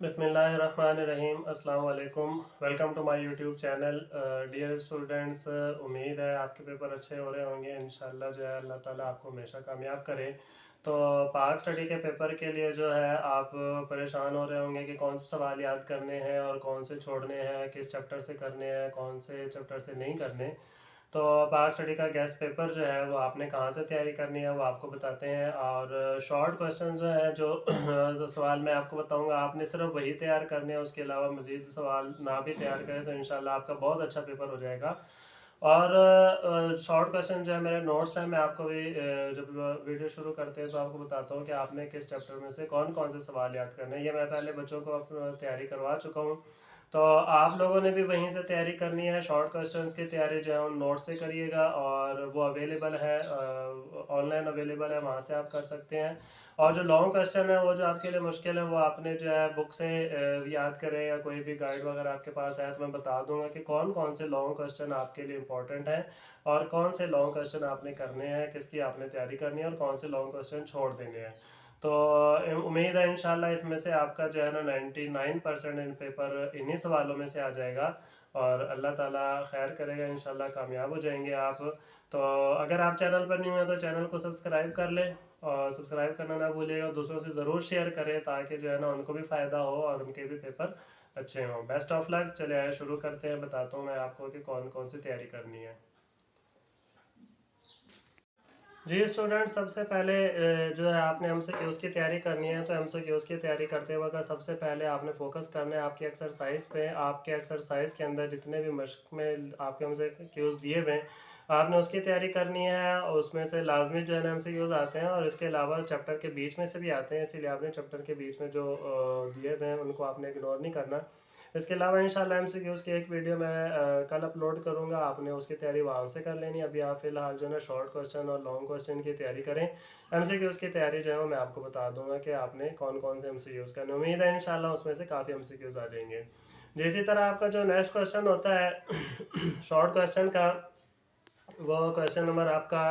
बिस्मिल्लाहिर्रहमानिर्रहीम। अस्सलाम वालेकुम। Welcome to my YouTube channel. Dear students, उम्मीद है आपके पेपर अच्छे हो रहे होंगे। इंशाल्लाह जो है अल्लाह ताला आपको हमेशा कामयाब करे। तो पाक स्टडी के पेपर के लिए जो है आप परेशान हो रहे होंगे कि कौन से सवाल याद करने हैं और कौन से छोड़ने हैं, किस चैप्टर से करने हैं, कौन से चैप्टर से नहीं करने। तो पाक स्टडी का गेस्ट पेपर जो है वो आपने कहाँ से तैयारी करनी है वो आपको बताते हैं। और शॉर्ट क्वेश्चन जो है जो सवाल मैं आपको बताऊंगा आपने सिर्फ वही तैयार करने हैं, उसके अलावा मज़ीद सवाल ना भी तैयार करें तो इंशाल्लाह आपका बहुत अच्छा पेपर हो जाएगा। और शॉर्ट क्वेश्चन जो है मेरे नोट्स हैं, मैं आपको भी जब वीडियो शुरू करते हैं तो आपको बताता हूँ कि आपने किस चैप्टर में से कौन कौन से सवाल याद करने हैं। ये मैं पहले बच्चों को तैयारी करवा चुका हूँ, तो आप लोगों ने भी वहीं से तैयारी करनी है। शॉर्ट क्वेश्चंस की तैयारी जो है उन नोट से करिएगा और वो अवेलेबल है, ऑनलाइन अवेलेबल है, वहाँ से आप कर सकते हैं। और जो लॉन्ग क्वेश्चन है वो जो आपके लिए मुश्किल है वो आपने जो है बुक से याद करें या कोई भी गाइड वगैरह आपके पास है तो मैं बता दूंगा कि कौन कौन से लॉन्ग क्वेश्चन आपके लिए इंपॉर्टेंट हैं और कौन से लॉन्ग क्वेश्चन आपने करने हैं, किसकी आपने तैयारी करनी है और कौन से लॉन्ग क्वेश्चन छोड़ देने हैं। तो उम्मीद है इंशाल्लाह इसमें से आपका जो है ना 99% इन पेपर इन्हीं सवालों में से आ जाएगा और अल्लाह ताला खैर करेगा, इंशाल्लाह कामयाब हो जाएंगे आप। तो अगर आप चैनल पर नहीं हुए तो चैनल को सब्सक्राइब कर लें और सब्सक्राइब करना ना भूलिएगा। दूसरों से ज़रूर शेयर करें ताकि जो है ना उनको भी फ़ायदा हो और उनके भी पेपर अच्छे हों। Best of luck. चले आए शुरू करते हैं, बताता हूँ मैं आपको कि कौन कौन सी तैयारी करनी है। जी स्टूडेंट, सबसे पहले जो है आपने एमसीक्यूज़ की तैयारी करनी है। तो एमसीक्यूज़ की तैयारी करते वक्त सबसे पहले आपने फोकस करना है आपकी एक्सरसाइज पे। आपके एक्सरसाइज के अंदर जितने भी मश्क में आपके एमसीक्यूज़ दिए हुए हैं आपने उसकी तैयारी करनी है और उसमें से लाजमी जो है ना एमसीक्यूज़ आते हैं और इसके अलावा चैप्टर के बीच में से भी आते हैं, इसीलिए आपने चैप्टर के बीच में जो दिए हुए हैं उनको आपने इग्नोर नहीं करना। इसके अलावा इंशाल्लाह एमसीक्यूज़ की एक वीडियो मैं कल अपलोड करूँगा, आपने उसकी तैयारी वहाँ से कर लेनी। अभी आप फिलहाल जो है ना शॉर्ट क्वेश्चन और लॉन्ग क्वेश्चन की तैयारी करें। एमसीक्यूज़ की तैयारी जो है वो मैं आपको बता दूंगा कि आपने कौन कौन से एमसीक्यूज़ करने। उम्मीद है इंशाल्लाह उसमें से काफ़ी एमसीक्यूज़ आ जाएंगे। इसी तरह आपका जो नेक्स्ट क्वेश्चन होता है शॉर्ट क्वेश्चन का, वो क्वेश्चन नंबर आपका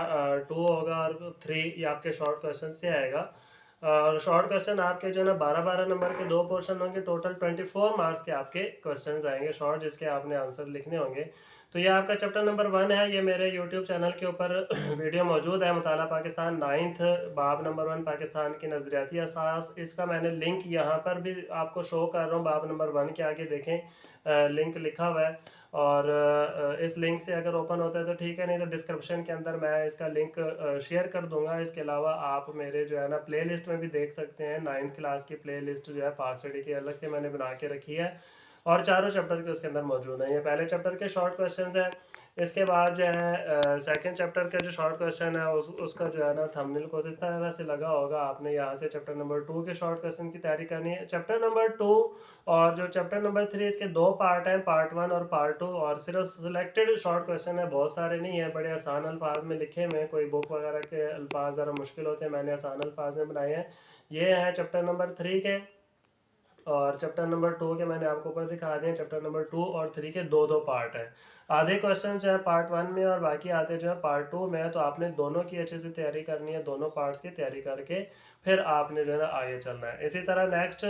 2 होगा और 3 ये आपके शॉर्ट क्वेश्चन से आएगा। और शॉर्ट क्वेश्चन आपके जो है ना 12-12 नंबर के दो पोर्शन होंगे, टोटल 24 मार्क्स के आपके क्वेश्चंस आएंगे शॉर्ट, जिसके आपने आंसर लिखने होंगे। तो ये आपका चैप्टर नंबर 1 है। ये मेरे यूट्यूब चैनल के ऊपर वीडियो मौजूद है, मुताला पाकिस्तान 9th बाब नंबर 1 पाकिस्तान की नज़रियाती असास। इसका मैंने लिंक यहाँ पर भी आपको शो कर रहा हूँ, बाब नंबर 1 के आगे देखें लिंक लिखा हुआ है। और इस लिंक से अगर ओपन होता है तो ठीक है, नहीं तो डिस्क्रिप्शन के अंदर मैं इसका लिंक शेयर कर दूंगा। इसके अलावा आप मेरे जो है ना प्ले लिस्ट में भी देख सकते हैं। 9th क्लास की प्ले लिस्ट जो है पाक स्टडी की अलग से मैंने बना के रखी है और चारों चैप्टर के उसके अंदर मौजूद हैं। ये पहले चैप्टर के शॉर्ट क्वेश्चंस हैं। इसके बाद जो है सेकंड चैप्टर का जो शॉर्ट क्वेश्चन है उसका जो है ना थंबनेल को इस तरह से लगा होगा, आपने यहाँ से चैप्टर नंबर 2 के शॉर्ट क्वेश्चन की तैयारी करनी है। चैप्टर नंबर 2 और जो चैप्टर नंबर 3, इसके दो पार्ट हैं, पार्ट 1 और पार्ट 2, और सिर्फ सिलेक्टेड शॉर्ट क्वेश्चन है, बहुत सारे नहीं है, बड़े आसान अल्फाज में लिखे हुए हैं। कोई बुक वगैरह के अल्फाज ज़रा मुश्किल होते हैं, मैंने आसान अल्फाज में बनाए हैं। ये है चैप्टर नंबर 3 के, और चैप्टर नंबर 2 के मैंने आपको ऊपर दिखा दिए। चैप्टर नंबर 2 और 3 के दो दो पार्ट हैं। आधे क्वेश्चन जो है पार्ट 1 में और बाकी आधे जो है पार्ट 2 में है। तो आपने दोनों की अच्छे से तैयारी करनी है, दोनों पार्ट्स की तैयारी करके फिर आपने जो है ना आगे चलना है। इसी तरह नेक्स्ट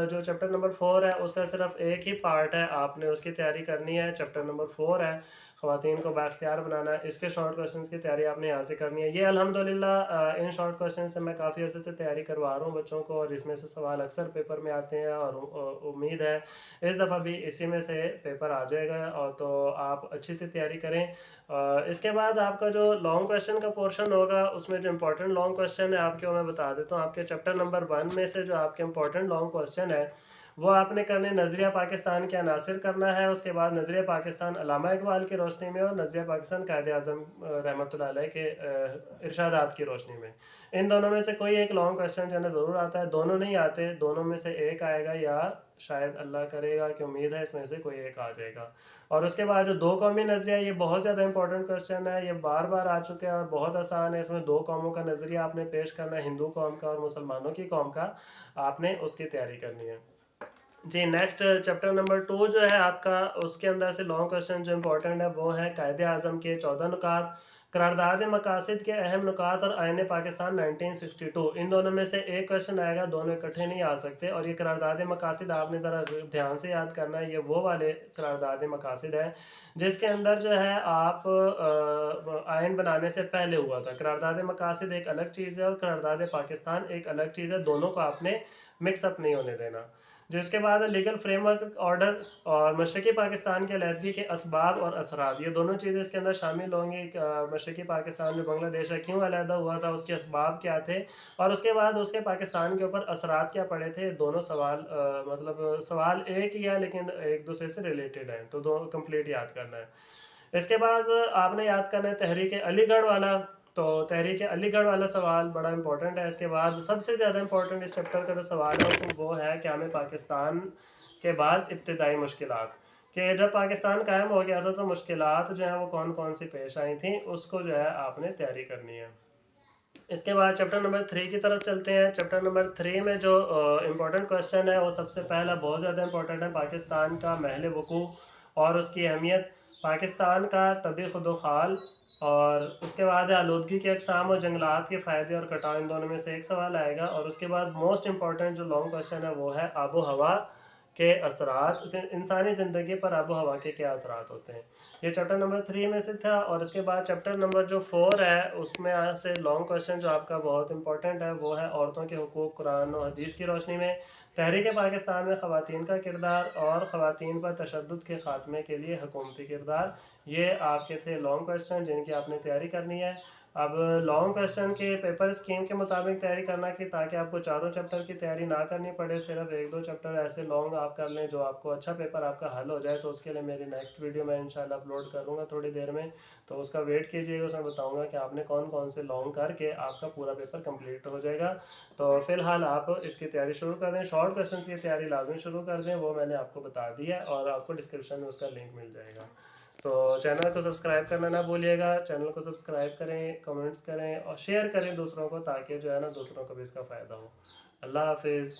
जो चैप्टर नंबर 4 है उसका सिर्फ एक ही पार्ट है, आपने उसकी तैयारी करनी है। चैप्टर नंबर 4 है ख़वातीन को बाख्तियार बनाना है, इसके शॉर्ट क्वेश्चन की तैयारी आपने यहाँ से करनी है। ये अल्हम्दुलिल्लाह इन शॉर्ट क्वेश्चन से मैं काफ़ी अर्से से तैयारी करवा रहा हूँ बच्चों को और इसमें से सवाल अक्सर पेपर में आते हैं और उम्मीद है इस दफ़ा भी इसी में से पेपर आ जाएगा। और तो आप अच्छी से तैयारी करें। इसके बाद आपका जो लॉन्ग क्वेश्चन का पोर्शन होगा उसमें जो इंपॉर्टेंट लॉन्ग क्वेश्चन है आपके, वो मैं बता देता हूँ। आपके चैप्टर नंबर 1 में से जो आपके इंपॉर्टेंट लॉन्ग क्वेश्चन है वो आपने करने नज़रिया पाकिस्तान के अनासिर करना है, उसके बाद नज़रिया पाकिस्तान अल्लामा इकबाल की रोशनी में और नज़रिया पाकिस्तान कायदे आज़म रहमतुल्लाह अलैह के इरशादात की रोशनी में। इन दोनों में से कोई एक लॉन्ग क्वेश्चन जो है ना ज़रूर आता है, दोनों नहीं आते, दोनों में से एक आएगा या शायद अल्लाह करेगा कि उम्मीद है इसमें से कोई एक आ जाएगा। और उसके बाद जो दो कौमी नज़रिया, ये बहुत ज़्यादा इंपॉर्टेंट क्वेश्चन है, ये बार बार आ चुके हैं और बहुत आसान है। इसमें दो कौमों का नज़रिया आपने पेश करना है, हिंदू कौम का और मुसलमानों की कौम का, आपने उसकी तैयारी करनी है। जी नेक्स्ट चैप्टर नंबर 2 जो है आपका, उसके अंदर से लॉन्ग क्वेश्चन जो इंपॉर्टेंट है वो है कायदे आज़म के 14 नुकात। करारदाद मकासिद के अहम नुकात और आईन पाकिस्तान 1962, इन दोनों में से एक क्वेश्चन आएगा, दोनों इकट्ठे नहीं आ सकते। और ये करारदाद मकासिद आपने ज़रा ध्यान से याद करना है, ये वो वाले करारदाद मकासिद हैं जिसके अंदर जो है आप आयन बनाने से पहले हुआ था। करारदाद मकासिद एक अलग चीज़ है और करारदाद पाकिस्तान एक अलग चीज़ है, दोनों को आपने मिक्सअप नहीं होने देना। जिसके बाद लीगल फ्रेमवर्क ऑर्डर और मशरक़ी पाकिस्तान के अलहदगी के असबाब और असरात, ये दोनों चीज़ें इसके अंदर शामिल होंगी। मशरक़ी पाकिस्तान जो बांग्लादेश है क्यों अलहदा हुआ था, उसके असबाब क्या थे, और उसके बाद उसके पाकिस्तान के ऊपर असरात क्या पड़े थे। दोनों सवाल मतलब सवाल एक ही है लेकिन एक दूसरे से रिलेटेड हैं, तो दो कंप्लीट याद करना है। इसके बाद आपने याद करना है तहरीक अलीगढ़ वाला, तो तहरीक अलीगढ़ वाला सवाल बड़ा इंपॉर्टेंट है। इसके बाद सबसे ज़्यादा इंपॉर्टेंट इस चैप्टर का जो सवाल है तो वो है कि हमें पाकिस्तान के बाद इब्तदाई मुश्किलात, कि जब पाकिस्तान कायम हो गया था तो मुश्किलात जो हैं वो कौन कौन सी पेश आई थी, उसको जो है आपने तैयारी करनी है। इसके बाद चैप्टर नंबर 3 की तरफ चलते हैं। चैप्टर नंबर 3 में जो इम्पोर्टेंट क्वेश्चन है वो सबसे पहला बहुत ज़्यादा इंपॉर्टेंट है, पाकिस्तान का महल वकू और उसकी अहमियत, पाकिस्तान का तबी खुदोखाल, और उसके बाद आलूदगी के अकसाम और जंगलात के फ़ायदे और कटाव, इन दोनों में से एक सवाल आएगा। और उसके बाद मोस्ट इंपॉर्टेंट जो लॉन्ग क्वेश्चन है वो है आबो हवा के असरात, इंसानी ज़िंदगी पर आबो हवा के क्या असरात होते हैं। ये चैप्टर नंबर 3 में से था। और इसके बाद चैप्टर नंबर जो 4 है उसमें आज से लॉन्ग क्वेश्चन जो आपका बहुत इंपॉर्टेंट है वो है औरतों के हुकूक कुरान और हदीस की रोशनी में, तहरीक पाकिस्तान में ख़वातीन का किरदार और ख़वातीन पर तशद्दुद के ख़ात्मे के लिए हुकूमती किरदार। ये आपके थे लॉन्ग क्वेश्चन जिनकी आपने तैयारी करनी है। अब लॉन्ग क्वेश्चन के पेपर स्कीम के मुताबिक तैयारी करना कि ताकि आपको चारों चैप्टर की तैयारी ना करनी पड़े, सिर्फ एक दो चैप्टर ऐसे लॉन्ग आप कर लें जो आपको अच्छा पेपर आपका हल हो जाए। तो उसके लिए मेरी नेक्स्ट वीडियो मैं इंशाल्लाह अपलोड करूँगा थोड़ी देर में, तो उसका वेट कीजिएगा। उसमें बताऊँगा कि आपने कौन कौन से लॉन्ग करके आपका पूरा पेपर कम्प्लीट हो जाएगा। तो फिलहाल आप इसकी तैयारी शुरू कर दें, शॉर्ट क्वेश्चन की तैयारी लाजमी शुरू कर दें, वो मैंने आपको बता दिया है और आपको डिस्क्रिप्शन में उसका लिंक मिल जाएगा। तो चैनल को सब्सक्राइब करना ना भूलिएगा, चैनल को सब्सक्राइब करें, कमेंट्स करें और शेयर करें दूसरों को, ताकि जो है ना दूसरों को भी इसका फ़ायदा हो। अल्लाह हाफिज़।